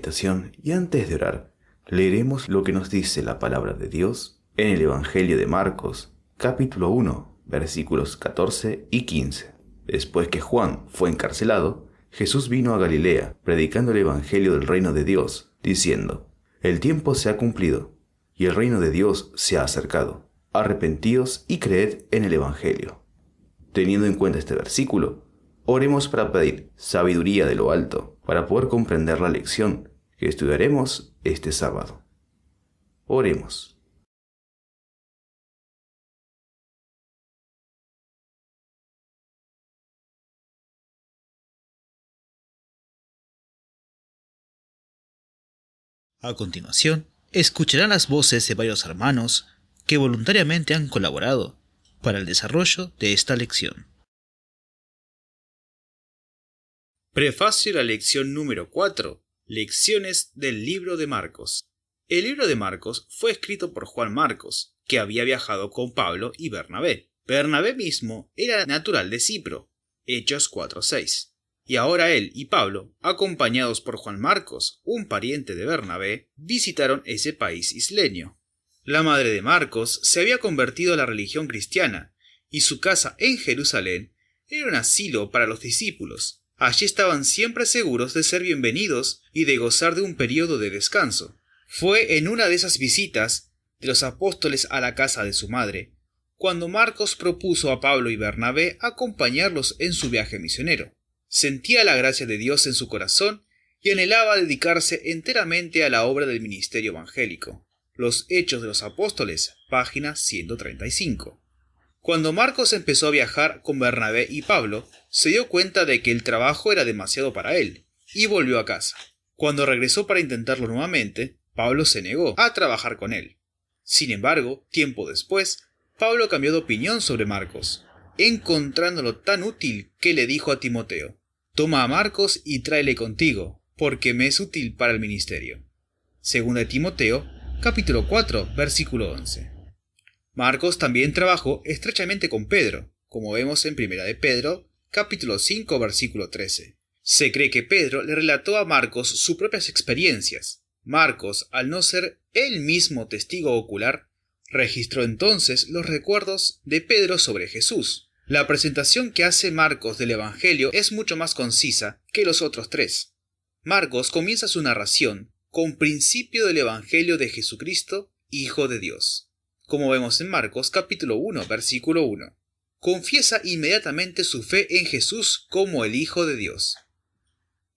meditación y antes de orar, leeremos lo que nos dice la palabra de Dios en el Evangelio de Marcos, capítulo 1, versículos 14 y 15. Después que Juan fue encarcelado, Jesús vino a Galilea, predicando el Evangelio del reino de Dios, diciendo: El tiempo se ha cumplido, y el reino de Dios se ha acercado. Arrepentíos y creed en el Evangelio. Teniendo en cuenta este versículo, oremos para pedir sabiduría de lo alto, para poder comprender la lección que estudiaremos este sábado. Oremos. A continuación, escucharán las voces de varios hermanos que voluntariamente han colaborado para el desarrollo de esta lección. Prefacio a la lección número 4. Lecciones del libro de Marcos. El libro de Marcos fue escrito por Juan Marcos, que había viajado con Pablo y Bernabé. Bernabé mismo era natural de Cipro, Hechos 4:6. Y ahora él y Pablo, acompañados por Juan Marcos, un pariente de Bernabé, visitaron ese país isleño. La madre de Marcos se había convertido a la religión cristiana, y su casa en Jerusalén era un asilo para los discípulos. Allí estaban siempre seguros de ser bienvenidos y de gozar de un periodo de descanso. Fue en una de esas visitas de los apóstoles a la casa de su madre, cuando Marcos propuso a Pablo y Bernabé acompañarlos en su viaje misionero. Sentía la gracia de Dios en su corazón y anhelaba dedicarse enteramente a la obra del ministerio evangélico. Los Hechos de los Apóstoles, página 135. Cuando Marcos empezó a viajar con Bernabé y Pablo, se dio cuenta de que el trabajo era demasiado para él, y volvió a casa. Cuando regresó para intentarlo nuevamente, Pablo se negó a trabajar con él. Sin embargo, tiempo después, Pablo cambió de opinión sobre Marcos, encontrándolo tan útil que le dijo a Timoteo: Toma a Marcos y tráele contigo, porque me es útil para el ministerio. Segunda de Timoteo, capítulo 4, versículo 11. Marcos también trabajó estrechamente con Pedro, como vemos en Primera de Pedro, capítulo 5, versículo 13. Se cree que Pedro le relató a Marcos sus propias experiencias. Marcos, al no ser él mismo testigo ocular, registró entonces los recuerdos de Pedro sobre Jesús. La presentación que hace Marcos del Evangelio es mucho más concisa que los otros tres. Marcos comienza su narración con principio del Evangelio de Jesucristo, Hijo de Dios. Como vemos en Marcos capítulo 1, versículo 1. Confiesa inmediatamente su fe en Jesús como el Hijo de Dios.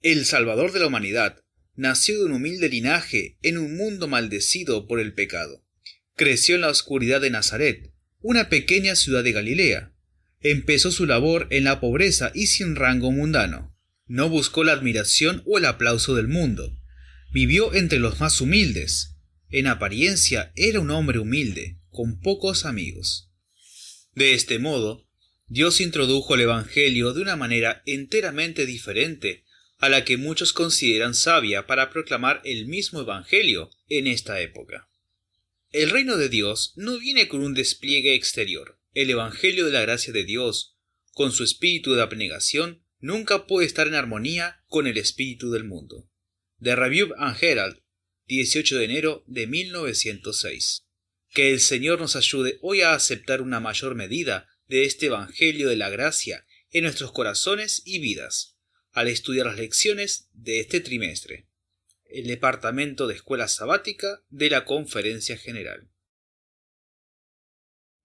El Salvador de la humanidad nació de un humilde linaje en un mundo maldecido por el pecado. Creció en la oscuridad de Nazaret, una pequeña ciudad de Galilea. Empezó su labor en la pobreza y sin rango mundano. No buscó la admiración o el aplauso del mundo. Vivió entre los más humildes. En apariencia era un hombre humilde, con pocos amigos. De este modo, Dios introdujo el Evangelio de una manera enteramente diferente a la que muchos consideran sabia para proclamar el mismo Evangelio en esta época. El reino de Dios no viene con un despliegue exterior. El Evangelio de la gracia de Dios, con su espíritu de abnegación, nunca puede estar en armonía con el espíritu del mundo. The Review and Herald, 18 de enero de 1906. Que el Señor nos ayude hoy a aceptar una mayor medida de este Evangelio de la gracia en nuestros corazones y vidas, al estudiar las lecciones de este trimestre. El Departamento de Escuela Sabática de la Conferencia General.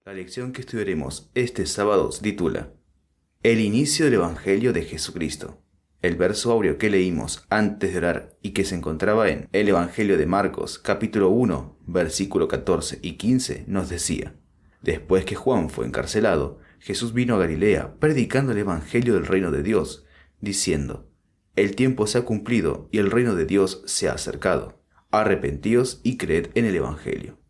La lección que estudiaremos este sábado se titula El inicio del Evangelio de Jesucristo. El verso áureo que leímos antes de orar y que se encontraba en el Evangelio de Marcos, capítulo 1, versículo 14 y 15, nos decía: Después que Juan fue encarcelado, Jesús vino a Galilea predicando el Evangelio del reino de Dios, diciendo: El tiempo se ha cumplido y el reino de Dios se ha acercado. Arrepentíos y creed en el Evangelio.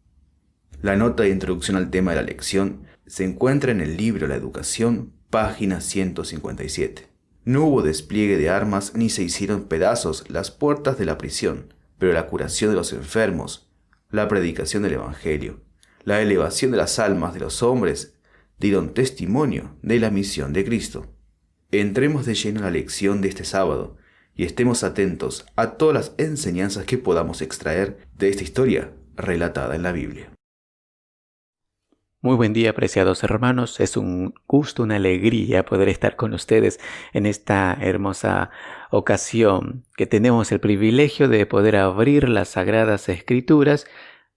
La nota de introducción al tema de la lección se encuentra en el libro La Educación, página 157. No hubo despliegue de armas ni se hicieron pedazos las puertas de la prisión, pero la curación de los enfermos, la predicación del Evangelio, la elevación de las almas de los hombres dieron testimonio de la misión de Cristo. Entremos de lleno en la lección de este sábado y estemos atentos a todas las enseñanzas que podamos extraer de esta historia relatada en la Biblia. Muy buen día, apreciados hermanos. Es un gusto, una alegría poder estar con ustedes en esta hermosa ocasión que tenemos el privilegio de poder abrir las Sagradas Escrituras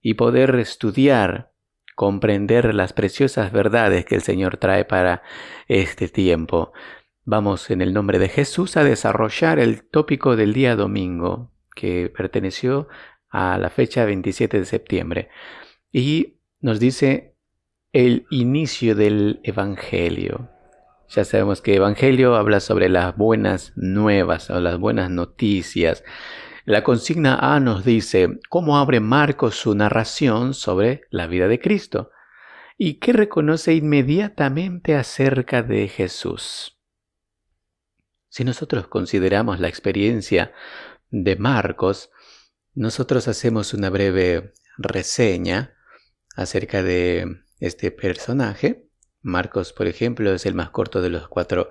y poder estudiar, comprender las preciosas verdades que el Señor trae para este tiempo. Vamos en el nombre de Jesús a desarrollar el tópico del día domingo, que perteneció a la fecha 27 de septiembre. Y nos dice el inicio del Evangelio. Ya sabemos que Evangelio habla sobre las buenas nuevas o las buenas noticias. La consigna A nos dice cómo abre Marcos su narración sobre la vida de Cristo y qué reconoce inmediatamente acerca de Jesús. Si nosotros consideramos la experiencia de Marcos, nosotros hacemos una breve reseña acerca de este personaje. Marcos, por ejemplo, es el más corto de los 4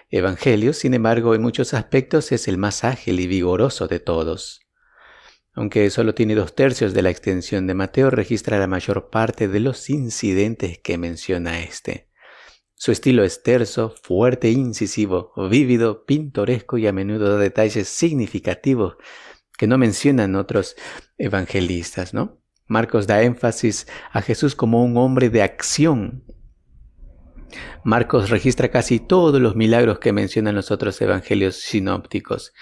evangelios, sin embargo, en muchos aspectos es el más ágil y vigoroso de todos. Aunque solo tiene 2/3 de la extensión de Mateo, registra la mayor parte de los incidentes que menciona este. Su estilo es terso, fuerte, incisivo, vívido, pintoresco y a menudo da detalles significativos que no mencionan otros evangelistas, ¿no? Marcos da énfasis a Jesús como un hombre de acción. Marcos registra casi todos los milagros que mencionan los otros evangelios sinópticos.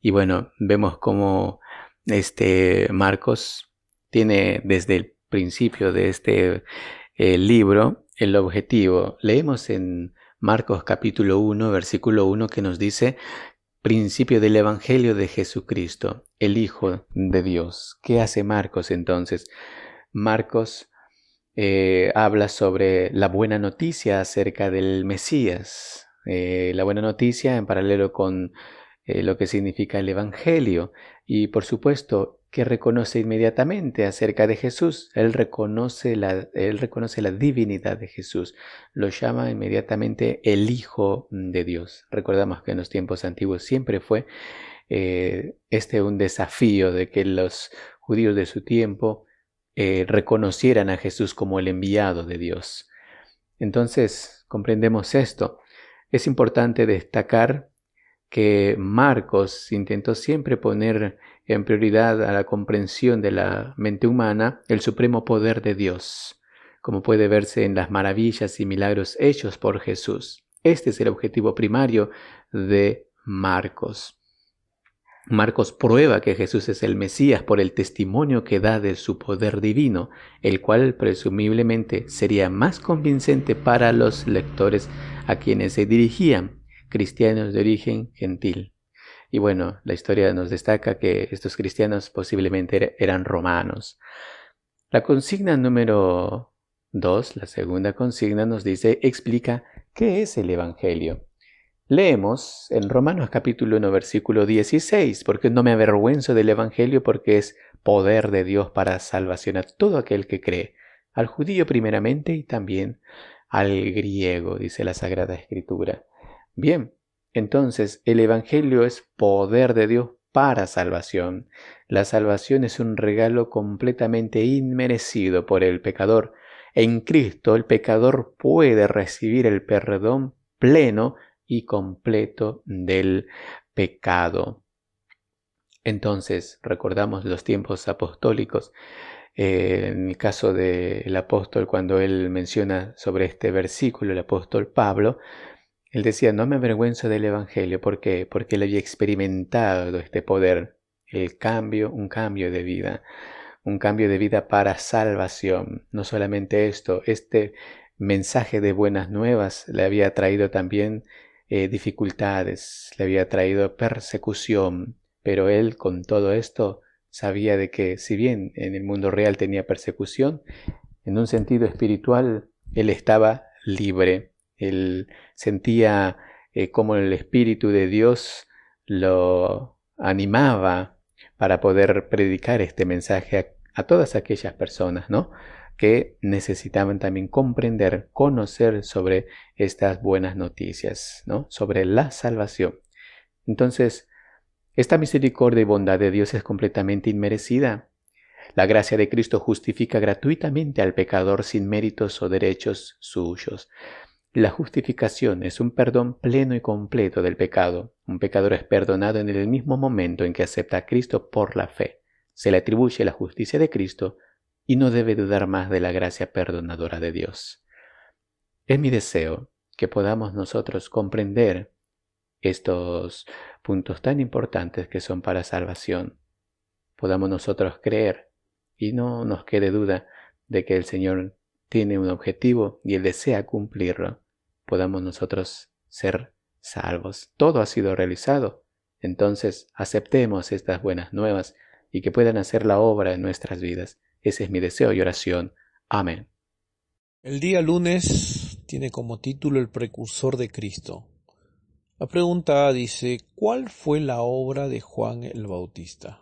Y bueno, vemos cómo Marcos tiene desde el principio de este libro el objetivo. Leemos en Marcos capítulo 1, versículo 1 que nos dice: principio del Evangelio de Jesucristo, el Hijo de Dios. ¿Qué hace Marcos entonces? Marcos habla sobre la buena noticia acerca del Mesías. La buena noticia en paralelo con lo que significa el Evangelio. Y por supuesto, que reconoce inmediatamente acerca de Jesús. Él reconoce la divinidad de Jesús. Lo llama inmediatamente el Hijo de Dios. Recordamos que en los tiempos antiguos siempre fue un desafío de que los judíos de su tiempo reconocieran a Jesús como el enviado de Dios. Entonces, comprendemos esto. Es importante destacar que Marcos intentó siempre poner en prioridad a la comprensión de la mente humana el supremo poder de Dios, como puede verse en las maravillas y milagros hechos por Jesús. Este es el objetivo primario de Marcos. Marcos prueba que Jesús es el Mesías por el testimonio que da de su poder divino, el cual presumiblemente sería más convincente para los lectores a quienes se dirigían, cristianos de origen gentil. Y bueno, la historia nos destaca que estos cristianos posiblemente eran romanos. La consigna número 2, la segunda consigna, nos dice, explica qué es el Evangelio. Leemos en Romanos capítulo 1, versículo 16, porque no me avergüenzo del Evangelio, porque es poder de Dios para salvación a todo aquel que cree, al judío primeramente y también al griego, dice la Sagrada Escritura. Bien, entonces el Evangelio es poder de Dios para salvación. La salvación es un regalo completamente inmerecido por el pecador. En Cristo el pecador puede recibir el perdón pleno y completo del pecado. Entonces, recordamos los tiempos apostólicos. En el caso del apóstol, cuando él menciona sobre este versículo, el apóstol Pablo, él decía, no me avergüenzo del Evangelio. ¿Por qué? Porque él había experimentado este poder, un cambio de vida para salvación. No solamente esto, este mensaje de buenas nuevas le había traído también dificultades, le había traído persecución, pero él con todo esto sabía de que si bien en el mundo real tenía persecución, en un sentido espiritual él estaba libre. Él sentía cómo el Espíritu de Dios lo animaba para poder predicar este mensaje a todas aquellas personas, ¿no?, que necesitaban también comprender, conocer sobre estas buenas noticias, ¿no?, sobre la salvación. Entonces, Esta misericordia y bondad de Dios es completamente inmerecida. La gracia de Cristo justifica gratuitamente al pecador sin méritos o derechos suyos. La justificación es un perdón pleno y completo del pecado. Un pecador es perdonado en el mismo momento en que acepta a Cristo por la fe. Se le atribuye la justicia de Cristo y no debe dudar más de la gracia perdonadora de Dios. Es mi deseo que podamos nosotros comprender estos puntos tan importantes que son para salvación. Podamos nosotros creer y no nos quede duda de que el Señor tiene un objetivo y Él desea cumplirlo. Podamos nosotros ser salvos. Todo ha sido realizado. Entonces aceptemos estas buenas nuevas y que puedan hacer la obra en nuestras vidas. Ese es mi deseo y oración. Amén. El día lunes tiene como título El precursor de Cristo. La pregunta A dice, ¿cuál fue la obra de Juan el Bautista?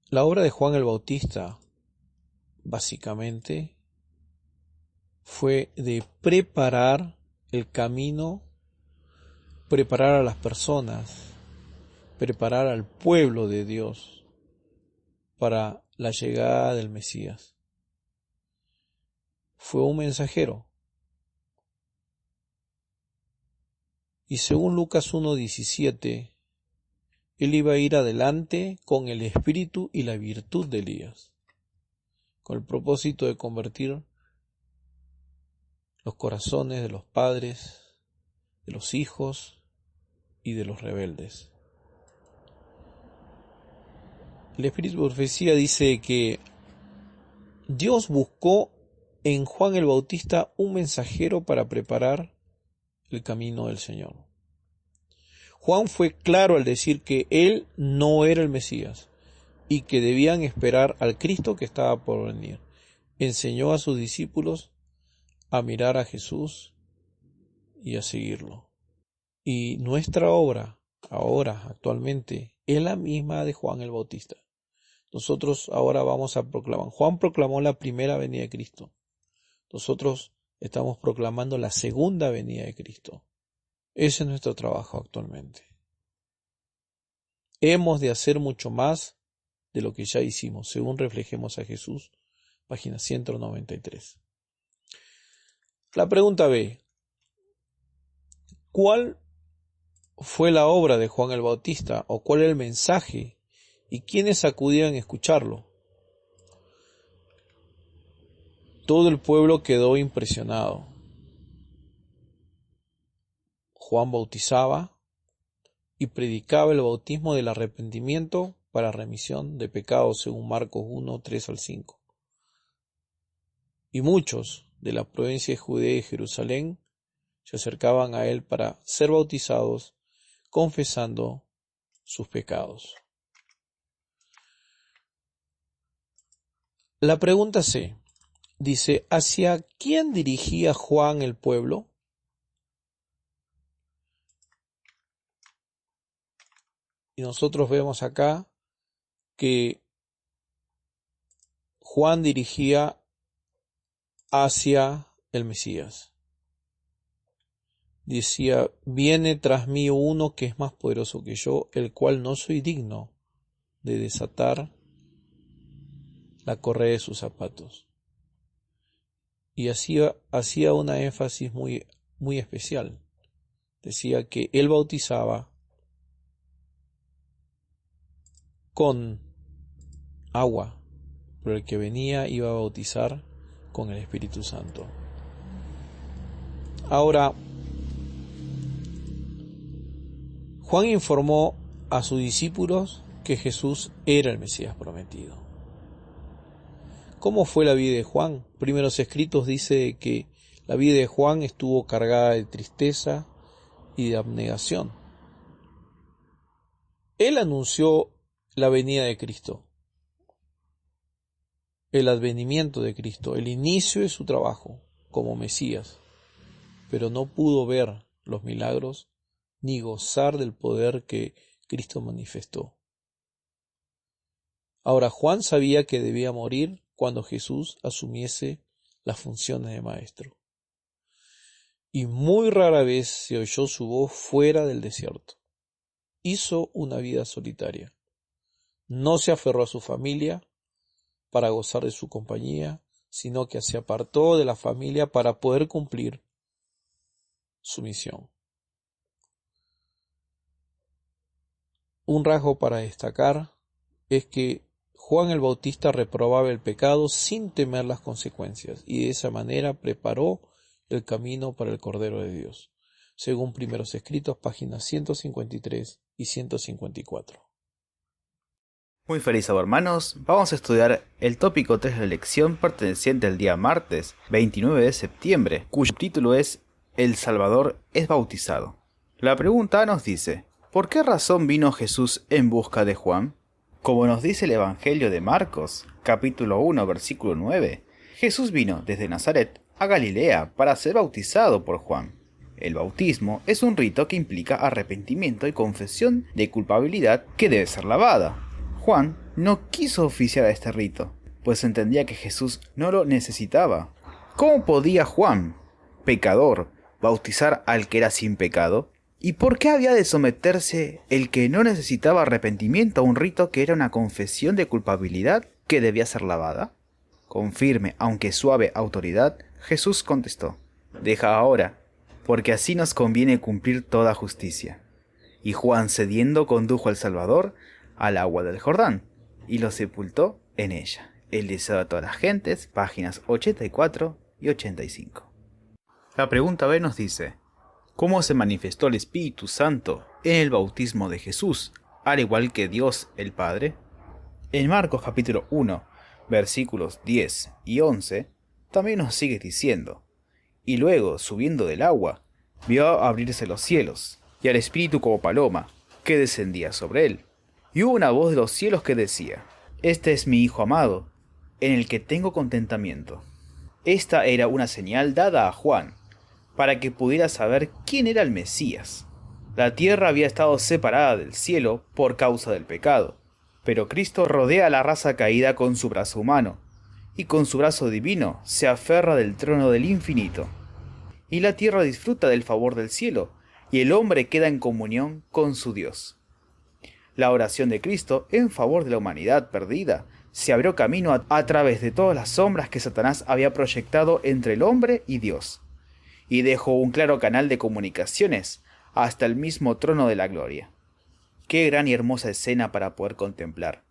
La obra de Juan el Bautista, básicamente, fue de preparar el camino, preparar a las personas, preparar al pueblo de Dios para la llegada del Mesías. Fue un mensajero. Y según Lucas 1:17, él iba a ir adelante con el espíritu y la virtud de Elías, con el propósito de convertir los corazones de los padres, de los hijos y de los rebeldes. El espíritu de profecía dice que Dios buscó en Juan el Bautista un mensajero para preparar el camino del Señor. Juan fue claro al decir que él no era el Mesías y que debían esperar al Cristo que estaba por venir. Enseñó a sus discípulos a mirar a Jesús y a seguirlo. Y nuestra obra, ahora, actualmente, es la misma de Juan el Bautista. Nosotros ahora vamos a proclamar. Juan proclamó la primera venida de Cristo. Nosotros estamos proclamando la segunda venida de Cristo. Ese es nuestro trabajo actualmente. Hemos de hacer mucho más de lo que ya hicimos, según reflejemos a Jesús, página 193. La pregunta B. ¿Cuál fue la obra de Juan el Bautista o cuál era el mensaje y quiénes acudían a escucharlo? Todo el pueblo quedó impresionado. Juan bautizaba y predicaba el bautismo del arrepentimiento para remisión de pecados, según Marcos 1, 3 al 5. Y muchos de la provincia de Judea y Jerusalén se acercaban a él para ser bautizados, confesando sus pecados. La pregunta C dice, ¿hacia quién dirigía Juan el pueblo? Y nosotros vemos acá que Juan dirigía hacia el Mesías. Decía, viene tras mí uno que es más poderoso que yo, el cual no soy digno de desatar la correa de sus zapatos. Y hacía una énfasis muy especial. Decía que él bautizaba con agua, pero el que venía iba a bautizar con el Espíritu Santo. Ahora, Juan informó a sus discípulos que Jesús era el Mesías prometido. ¿Cómo fue la vida de Juan? Primeros escritos dice que la vida de Juan estuvo cargada de tristeza y de abnegación. Él anunció la venida de Cristo, el advenimiento de Cristo, el inicio de su trabajo como Mesías, pero no pudo ver los milagros ni gozar del poder que Cristo manifestó. Ahora Juan sabía que debía morir cuando Jesús asumiese las funciones de maestro. y muy rara vez se oyó su voz fuera del desierto. Hizo una vida solitaria. No se aferró a su familia para gozar de su compañía, sino que se apartó de la familia para poder cumplir su misión. Un rasgo para destacar es que Juan el Bautista reprobaba el pecado sin temer las consecuencias y de esa manera preparó el camino para el Cordero de Dios, según Primeros Escritos, páginas 153 y 154. Muy feliz sábado, hermanos. Vamos a estudiar el tópico 3 de la lección perteneciente al día martes 29 de septiembre, cuyo título es El Salvador es bautizado. La pregunta nos dice: ¿por qué razón vino Jesús en busca de Juan? Como nos dice el Evangelio de Marcos, capítulo 1, versículo 9, Jesús vino desde Nazaret a Galilea para ser bautizado por Juan. El bautismo es un rito que implica arrepentimiento y confesión de culpabilidad que debe ser lavada. Juan no quiso oficiar este rito, pues entendía que Jesús no lo necesitaba. ¿Cómo podía Juan, pecador, bautizar al que era sin pecado? ¿Y por qué había de someterse el que no necesitaba arrepentimiento a un rito que era una confesión de culpabilidad que debía ser lavada? Con firme, aunque suave autoridad, Jesús contestó: «Deja ahora, porque así nos conviene cumplir toda justicia». Y Juan, cediendo, condujo al Salvador al agua del Jordán, y lo sepultó en ella. El deseo de todas las gentes, páginas 84 y 85. La pregunta B nos dice: ¿cómo se manifestó el Espíritu Santo en el bautismo de Jesús, al igual que Dios el Padre? En Marcos capítulo 1, versículos 10 y 11, también nos sigue diciendo: «Y luego, subiendo del agua, vio abrirse los cielos, y al Espíritu como paloma, que descendía sobre él. Y hubo una voz de los cielos que decía: Este es mi Hijo amado, en el que tengo contentamiento». Esta era una señal dada a Juan, para que pudiera saber quién era el Mesías. La tierra había estado separada del cielo por causa del pecado, pero Cristo rodea a la raza caída con su brazo humano, y con su brazo divino se aferra del trono del infinito. Y la tierra disfruta del favor del cielo, y el hombre queda en comunión con su Dios. La oración de Cristo en favor de la humanidad perdida se abrió camino a través de todas las sombras que Satanás había proyectado entre el hombre y Dios, y dejó un claro canal de comunicaciones hasta el mismo trono de la gloria. Qué gran y hermosa escena para poder contemplar.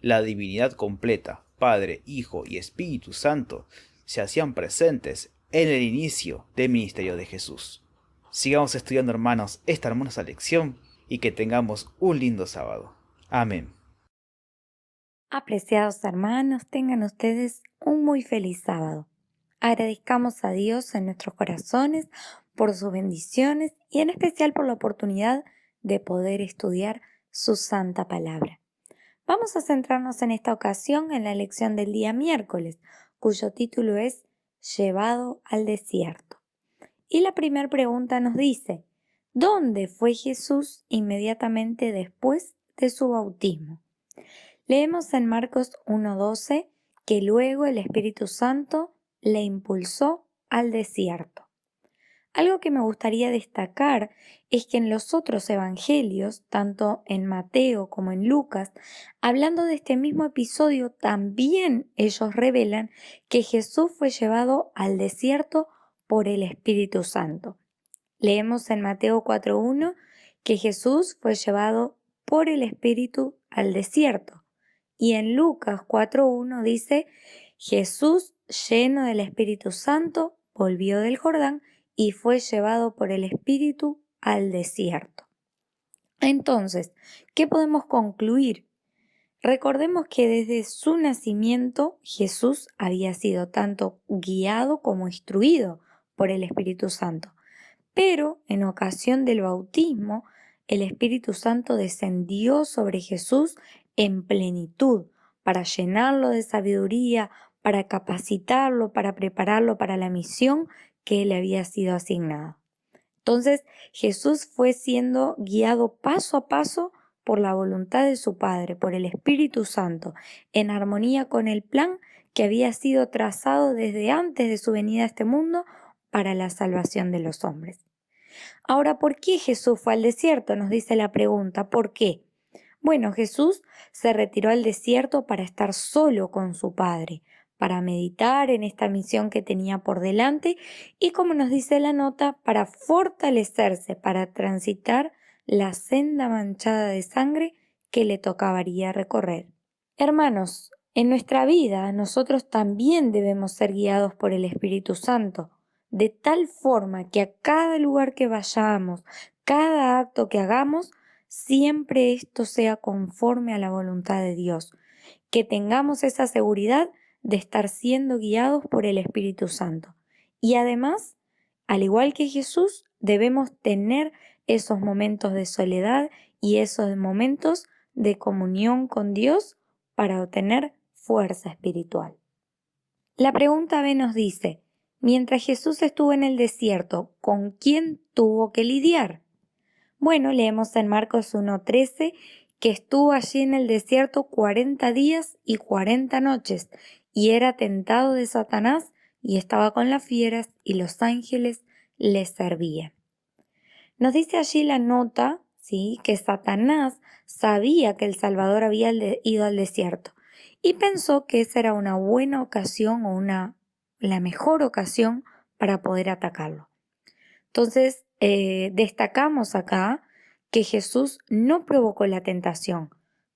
La divinidad completa, Padre, Hijo y Espíritu Santo, se hacían presentes en el inicio del ministerio de Jesús. Sigamos estudiando, hermanos, esta hermosa lección y que tengamos un lindo sábado. Amén. Apreciados hermanos, tengan ustedes un muy feliz sábado. Agradezcamos a Dios en nuestros corazones por sus bendiciones y en especial por la oportunidad de poder estudiar su santa palabra. Vamos a centrarnos en esta ocasión en la lección del día miércoles, cuyo título es Llevado al desierto. Y la primera pregunta nos dice: ¿dónde fue Jesús inmediatamente después de su bautismo? Leemos en Marcos 1:12 que luego el Espíritu Santo le impulsó al desierto. Algo que me gustaría destacar es que en los otros evangelios, tanto en Mateo como en Lucas, hablando de este mismo episodio, también ellos revelan que Jesús fue llevado al desierto por el Espíritu Santo. Leemos en Mateo 4:1 que Jesús fue llevado por el Espíritu al desierto. Y en Lucas 4:1 dice: Jesús, lleno del Espíritu Santo, volvió del Jordán y fue llevado por el Espíritu al desierto. Entonces, ¿qué podemos concluir? Recordemos que desde su nacimiento Jesús había sido tanto guiado como instruido por el Espíritu Santo. Pero en ocasión del bautismo, el Espíritu Santo descendió sobre Jesús en plenitud para llenarlo de sabiduría, para capacitarlo, para prepararlo para la misión que le había sido asignada. Entonces Jesús fue siendo guiado paso a paso por la voluntad de su Padre, por el Espíritu Santo, en armonía con el plan que había sido trazado desde antes de su venida a este mundo para la salvación de los hombres. Ahora, ¿por qué Jesús fue al desierto? Nos dice la pregunta, ¿por qué? Bueno, Jesús se retiró al desierto para estar solo con su Padre, para meditar en esta misión que tenía por delante y, como nos dice la nota, para fortalecerse, para transitar la senda manchada de sangre que le tocaría recorrer. Hermanos, en nuestra vida nosotros también debemos ser guiados por el Espíritu Santo, de tal forma que a cada lugar que vayamos, cada acto que hagamos, siempre esto sea conforme a la voluntad de Dios, que tengamos esa seguridad de estar siendo guiados por el Espíritu Santo. Y además, al igual que Jesús, debemos tener esos momentos de soledad y esos momentos de comunión con Dios para obtener fuerza espiritual. La pregunta B nos dice, mientras Jesús estuvo en el desierto, ¿con quién tuvo que lidiar? Bueno, leemos en Marcos 1:13 que estuvo allí en el desierto 40 días y 40 noches y era tentado de Satanás y estaba con las fieras y los ángeles le servían. Nos dice allí la nota, ¿sí?, que Satanás sabía que el Salvador había ido al desierto y pensó que esa era una buena ocasión o la mejor ocasión para poder atacarlo. Entonces, destacamos acá que Jesús no provocó la tentación,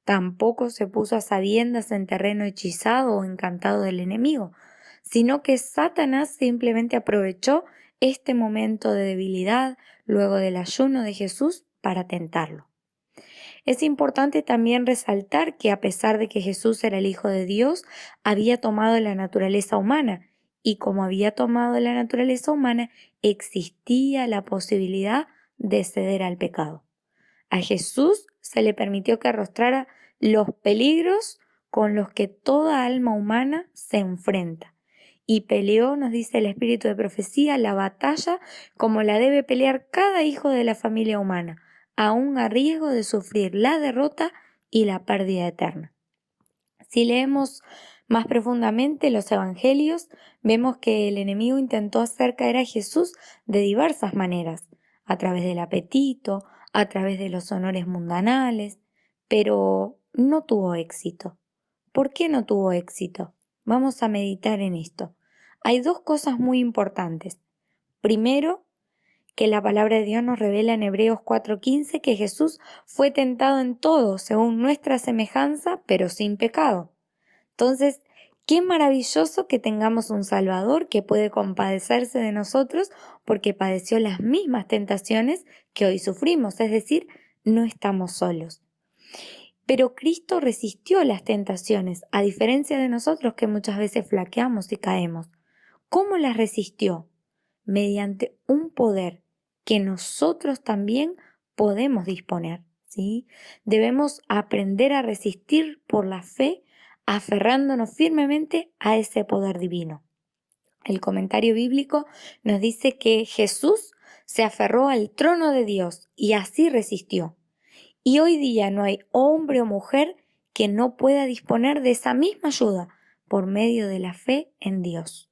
tampoco se puso a sabiendas en terreno hechizado o encantado del enemigo, sino que Satanás simplemente aprovechó este momento de debilidad luego del ayuno de Jesús para tentarlo. Es importante también resaltar que a pesar de que Jesús era el Hijo de Dios, había tomado la naturaleza humana y como había tomado la naturaleza humana, existía la posibilidad de ceder al pecado. A Jesús se le permitió que arrostrara los peligros con los que toda alma humana se enfrenta. Y peleó, nos dice el espíritu de profecía, la batalla como la debe pelear cada hijo de la familia humana, aún a riesgo de sufrir la derrota y la pérdida eterna. Si leemos más profundamente los evangelios, vemos que el enemigo intentó hacer caer a Jesús de diversas maneras, a través del apetito, a través de los honores mundanales, pero no tuvo éxito. ¿Por qué no tuvo éxito? Vamos a meditar en esto. Hay dos cosas muy importantes. Primero, que la palabra de Dios nos revela en Hebreos 4:15 que Jesús fue tentado en todo según nuestra semejanza, pero sin pecado. Entonces, qué maravilloso que tengamos un Salvador que puede compadecerse de nosotros porque padeció las mismas tentaciones que hoy sufrimos, es decir, no estamos solos. Pero Cristo resistió las tentaciones, a diferencia de nosotros que muchas veces flaqueamos y caemos. ¿Cómo las resistió? Mediante un poder que nosotros también podemos disponer, ¿sí? Debemos aprender a resistir por la fe, aferrándonos firmemente a ese poder divino. El comentario bíblico nos dice que Jesús se aferró al trono de Dios y así resistió. Y hoy día no hay hombre o mujer que no pueda disponer de esa misma ayuda por medio de la fe en Dios.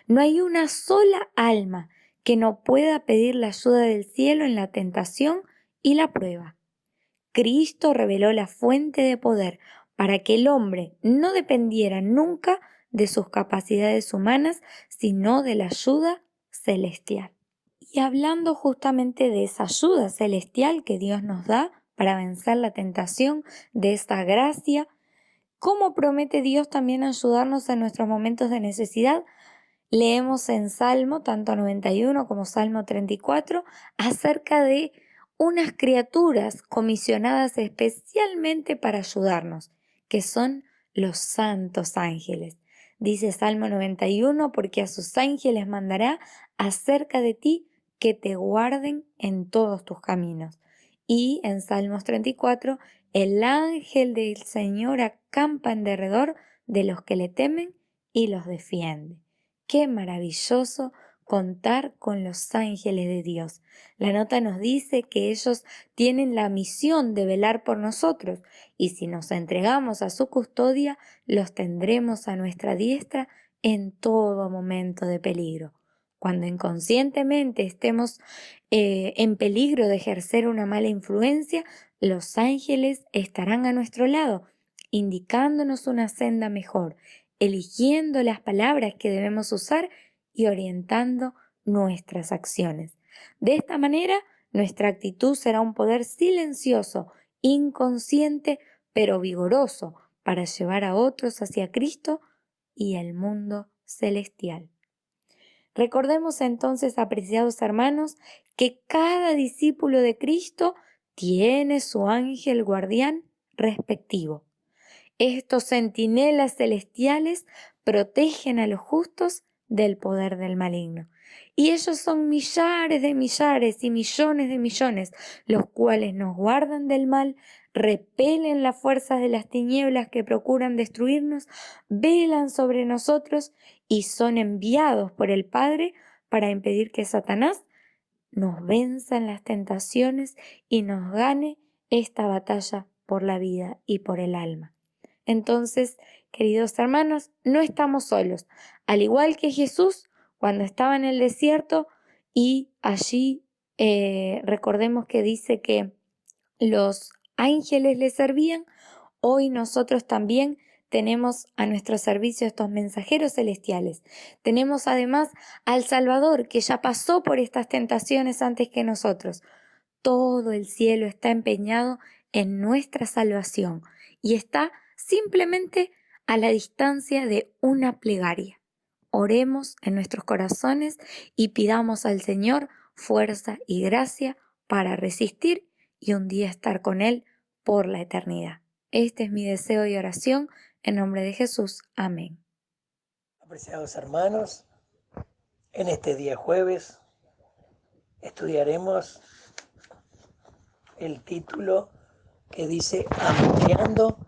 No hay una sola alma que no pueda pedir la ayuda del cielo en la tentación y la prueba. Cristo reveló la fuente de poder para que el hombre no dependiera nunca de sus capacidades humanas, sino de la ayuda celestial. Y hablando justamente de esa ayuda celestial que Dios nos da para vencer la tentación, de esta gracia, ¿cómo promete Dios también ayudarnos en nuestros momentos de necesidad? Leemos en Salmo, tanto 91 como Salmo 34, acerca de unas criaturas comisionadas especialmente para ayudarnos, que son los santos ángeles. Dice Salmo 91, porque a sus ángeles mandará acerca de ti que te guarden en todos tus caminos. Y en Salmos 34, el ángel del Señor acampa en derredor de los que le temen y los defiende. Qué maravilloso contar con los ángeles de Dios. La nota nos dice que ellos tienen la misión de velar por nosotros y si nos entregamos a su custodia, los tendremos a nuestra diestra en todo momento de peligro. Cuando inconscientemente estemos en peligro de ejercer una mala influencia, los ángeles estarán a nuestro lado, indicándonos una senda mejor, eligiendo las palabras que debemos usar y orientando nuestras acciones. De esta manera, nuestra actitud será un poder silencioso, inconsciente, pero vigoroso para llevar a otros hacia Cristo y el mundo celestial. Recordemos entonces, apreciados hermanos, que cada discípulo de Cristo tiene su ángel guardián respectivo. Estos centinelas celestiales protegen a los justos del poder del maligno. Y ellos son millares de millares y millones de millones, los cuales nos guardan del mal, repelen las fuerzas de las tinieblas que procuran destruirnos, velan sobre nosotros y son enviados por el Padre para impedir que Satanás nos venza en las tentaciones y nos gane esta batalla por la vida y por el alma. Entonces, queridos hermanos, no estamos solos. Al igual que Jesús, cuando estaba en el desierto y allí recordemos que dice que los ángeles le servían, hoy nosotros también tenemos a nuestro servicio estos mensajeros celestiales. Tenemos además al Salvador, que ya pasó por estas tentaciones antes que nosotros. Todo el cielo está empeñado en nuestra salvación y está simplemente a la distancia de una plegaria. Oremos en nuestros corazones y pidamos al Señor fuerza y gracia para resistir y un día estar con Él por la eternidad. Este es mi deseo y oración en nombre de Jesús. Amén. Apreciados hermanos, en este día jueves estudiaremos el título que dice Ampliando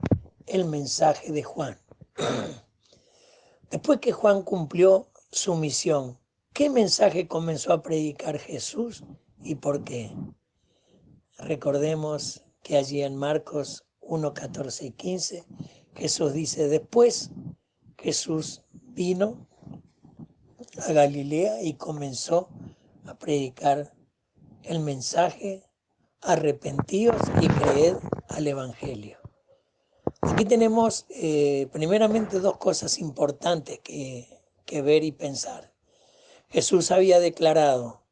el mensaje de Juan. Después que Juan cumplió su misión, ¿qué mensaje comenzó a predicar Jesús y por qué? Recordemos que allí en Marcos 1, 14 y 15, Jesús dice, después Jesús vino a Galilea y comenzó a predicar el mensaje, arrepentíos y creed al Evangelio. Aquí tenemos primeramente dos cosas importantes que ver y pensar. Jesús había declarado,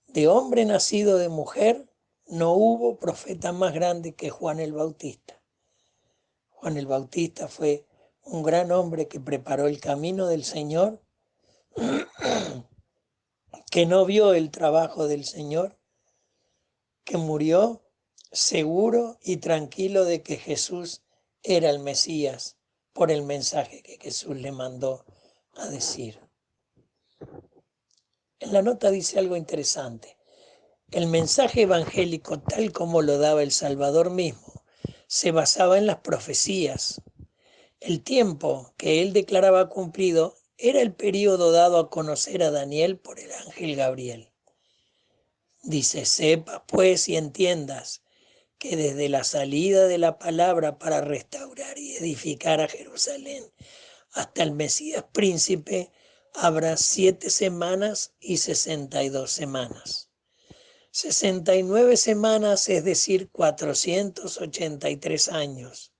de hombre nacido de mujer, no hubo profeta más grande que Juan el Bautista. Juan el Bautista fue un gran hombre que preparó el camino del Señor, que no vio el trabajo del Señor, que murió seguro y tranquilo de que Jesús era el Mesías por el mensaje que Jesús le mandó a decir. En la nota dice algo interesante. El mensaje evangélico, tal como lo daba el Salvador mismo, se basaba en las profecías. El tiempo que él declaraba cumplido era el periodo dado a conocer a Daniel por el ángel Gabriel. Dice, sepa pues y entiendas que desde la salida de la palabra para restaurar y edificar a Jerusalén hasta el Mesías príncipe habrá 7 semanas y 62 semanas. 69 semanas, es decir, 483 años.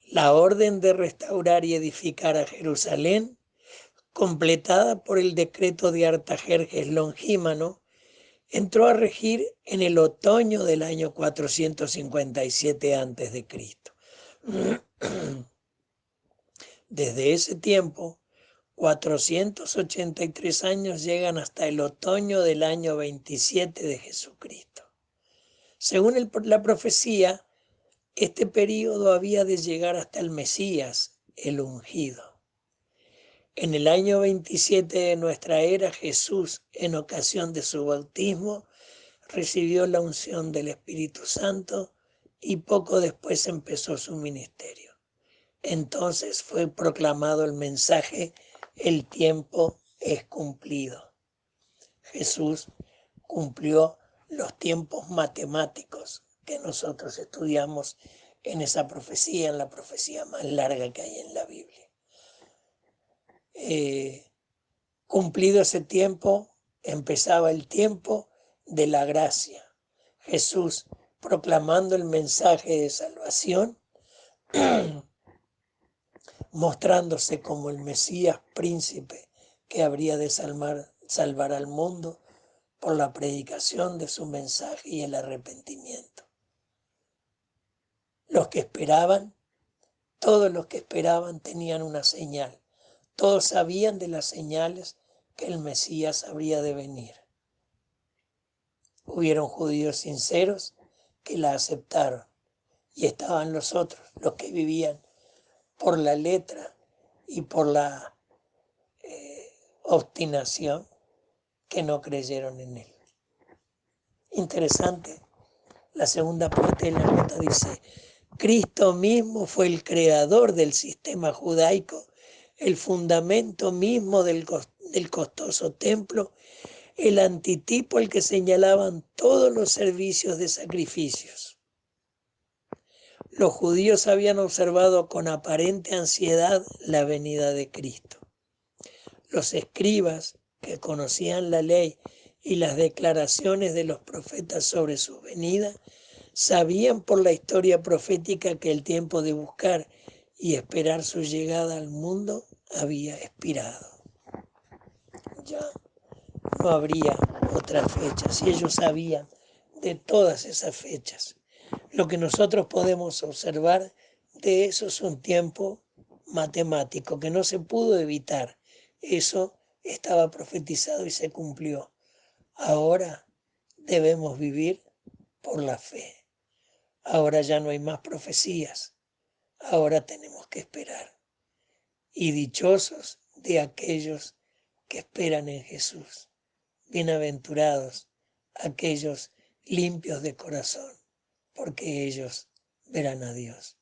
La orden de restaurar y edificar a Jerusalén, completada por el decreto de Artajerjes Longímano, entró a regir en el otoño del año 457 a.C. Desde ese tiempo, 483 años llegan hasta el otoño del año 27 de Jesucristo. Según la profecía, este período había de llegar hasta el Mesías, el ungido. En el año 27 de nuestra era, Jesús, en ocasión de su bautismo, recibió la unción del Espíritu Santo y poco después empezó su ministerio. Entonces fue proclamado el mensaje, el tiempo es cumplido. Jesús cumplió los tiempos matemáticos que nosotros estudiamos en esa profecía, en la profecía más larga que hay en la Biblia. Cumplido ese tiempo, empezaba el tiempo de la gracia. Jesús, proclamando el mensaje de salvación, mostrándose como el Mesías príncipe que habría de salvar al mundo por la predicación de su mensaje y el arrepentimiento. Todos los que esperaban tenían una señal. Todos sabían de las señales que el Mesías habría de venir. Hubieron judíos sinceros que la aceptaron, y estaban los otros, los que vivían por la letra y por la obstinación, que no creyeron en él. Interesante, la segunda parte de la nota dice: Cristo mismo fue el creador del sistema judaico, el fundamento mismo del costoso templo, el antitipo al que señalaban todos los servicios de sacrificios. Los judíos habían observado con aparente ansiedad la venida de Cristo. Los escribas, que conocían la ley y las declaraciones de los profetas sobre su venida, sabían por la historia profética que el tiempo de buscar y esperar su llegada al mundo había expirado. Ya no habría otra fecha, si ellos sabían de todas esas fechas. Lo que nosotros podemos observar de eso es un tiempo matemático que no se pudo evitar. Eso estaba profetizado y se cumplió. Ahora debemos vivir por la fe. Ahora ya no hay más profecías. Ahora tenemos que esperar. Y dichosos de aquellos que esperan en Jesús. Bienaventurados aquellos limpios de corazón, porque ellos verán a Dios.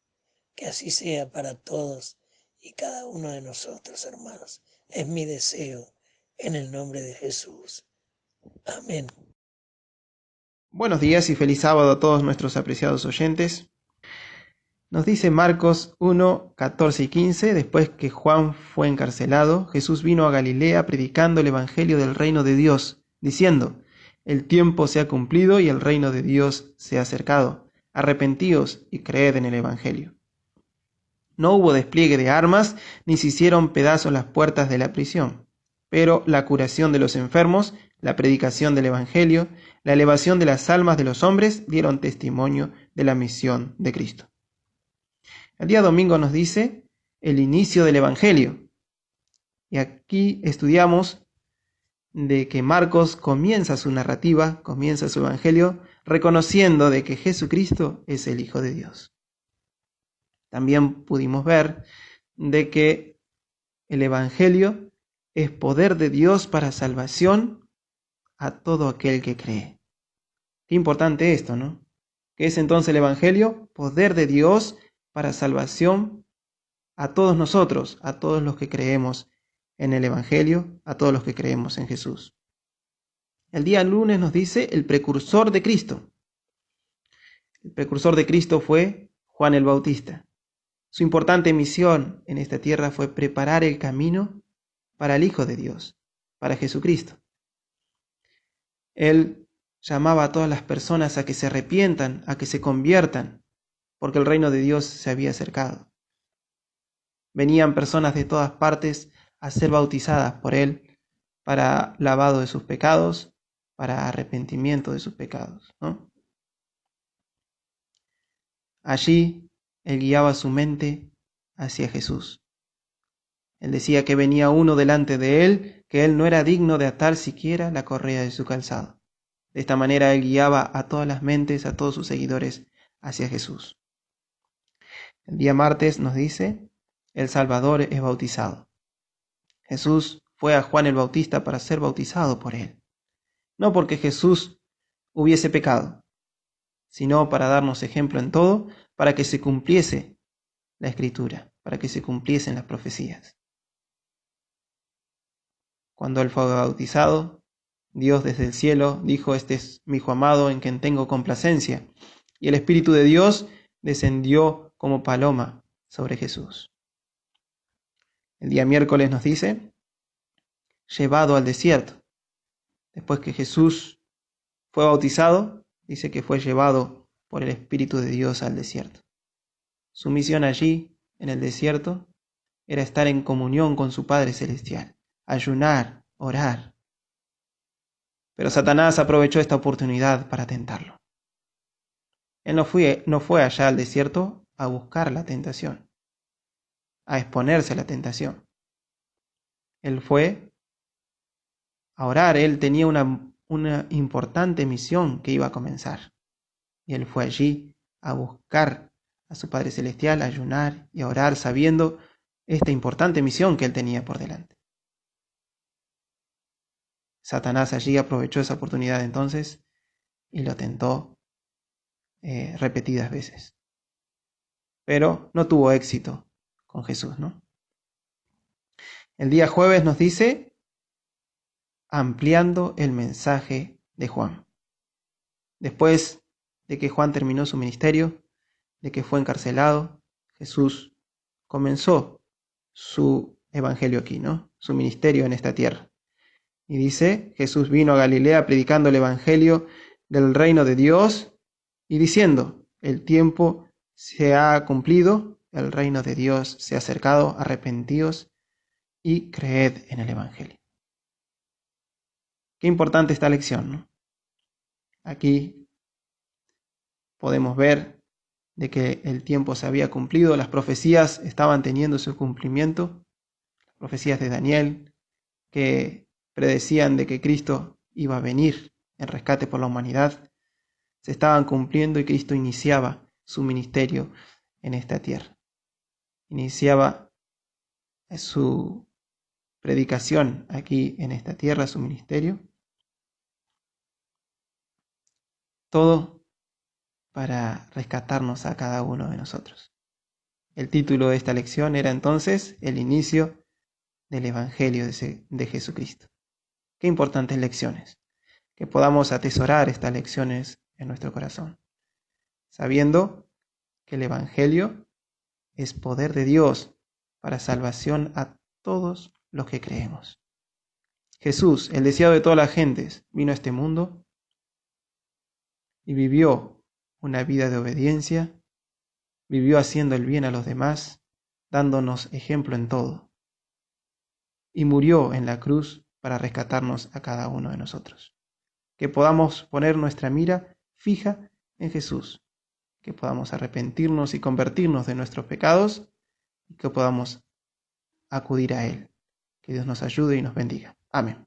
Que así sea para todos y cada uno de nosotros, hermanos. Es mi deseo, en el nombre de Jesús. Amén. Buenos días y feliz sábado a todos nuestros apreciados oyentes. Nos dice Marcos 1, 14 y 15: después que Juan fue encarcelado, Jesús vino a Galilea predicando el evangelio del reino de Dios, diciendo: el tiempo se ha cumplido y el reino de Dios se ha acercado. Arrepentíos y creed en el evangelio. No hubo despliegue de armas, ni se hicieron pedazos las puertas de la prisión, pero la curación de los enfermos, la predicación del evangelio, la elevación de las almas de los hombres dieron testimonio de la misión de Cristo. El día domingo nos dice el inicio del evangelio. Y aquí estudiamos de que Marcos comienza su narrativa, comienza su evangelio, reconociendo de que Jesucristo es el Hijo de Dios. También pudimos ver de que el evangelio es poder de Dios para salvación a todo aquel que cree. Qué importante esto, ¿no? ¿Qué es entonces el evangelio? Poder de Dios para salvación a todos nosotros, a todos los que creemos en el evangelio, a todos los que creemos en Jesús. El día lunes nos dice el precursor de Cristo. El precursor de Cristo fue Juan el Bautista. Su importante misión en esta tierra fue preparar el camino para el Hijo de Dios, para Jesucristo. Él llamaba a todas las personas a que se arrepientan, a que se conviertan, porque el reino de Dios se había acercado. Venían personas de todas partes a ser bautizadas por Él para lavado de sus pecados, para arrepentimiento de sus pecados, ¿no? Allí Él guiaba su mente hacia Jesús. Él decía que venía uno delante de Él, que Él no era digno de atar siquiera la correa de su calzado. De esta manera Él guiaba a todas las mentes, a todos sus seguidores hacia Jesús. El día martes nos dice: el Salvador es bautizado. Jesús fue a Juan el Bautista para ser bautizado por él. No porque Jesús hubiese pecado, sino para darnos ejemplo en todo, para que se cumpliese la Escritura, para que se cumpliesen las profecías. Cuando él fue bautizado, Dios desde el cielo dijo: este es mi Hijo amado en quien tengo complacencia. Y el Espíritu de Dios descendió como paloma sobre Jesús. El día miércoles nos dice: llevado al desierto. Después que Jesús fue bautizado, dice que fue llevado por el Espíritu de Dios al desierto. Su misión allí, en el desierto, era estar en comunión con su Padre Celestial, ayunar, orar. Pero Satanás aprovechó esta oportunidad para tentarlo. Él no fue allá al desierto a buscar la tentación, a exponerse a la tentación. Él fue a orar. Él tenía una importante misión que iba a comenzar. Y él fue allí a buscar a su Padre Celestial, a ayunar y a orar, sabiendo esta importante misión que él tenía por delante. Satanás allí aprovechó esa oportunidad entonces y lo tentó repetidas veces. Pero no tuvo éxito con Jesús, ¿no? El día jueves nos dice, ampliando el mensaje de Juan. Después de que Juan terminó su ministerio, de que fue encarcelado, Jesús comenzó su evangelio aquí, ¿no? Su ministerio en esta tierra. Y dice, Jesús vino a Galilea predicando el evangelio del reino de Dios y diciendo, el tiempo se ha cumplido, el reino de Dios se ha acercado, arrepentíos y creed en el evangelio. Qué importante esta lección, ¿no? Aquí podemos ver de que el tiempo se había cumplido, las profecías estaban teniendo su cumplimiento, las profecías de Daniel que predecían de que Cristo iba a venir en rescate por la humanidad, se estaban cumpliendo y Cristo iniciaba su ministerio en esta tierra. Iniciaba su predicación aquí en esta tierra, su ministerio. Todo para rescatarnos a cada uno de nosotros. El título de esta lección era entonces el inicio del Evangelio de Jesucristo. Qué importantes lecciones. Que podamos atesorar estas lecciones en nuestro corazón, sabiendo que el Evangelio es poder de Dios para salvación a todos los que creemos. Jesús, el deseado de todas las gentes, vino a este mundo y vivió una vida de obediencia, vivió haciendo el bien a los demás, dándonos ejemplo en todo, y murió en la cruz para rescatarnos a cada uno de nosotros. Que podamos poner nuestra mira fija en Jesús, que podamos arrepentirnos y convertirnos de nuestros pecados y que podamos acudir a Él. Que Dios nos ayude y nos bendiga. Amén.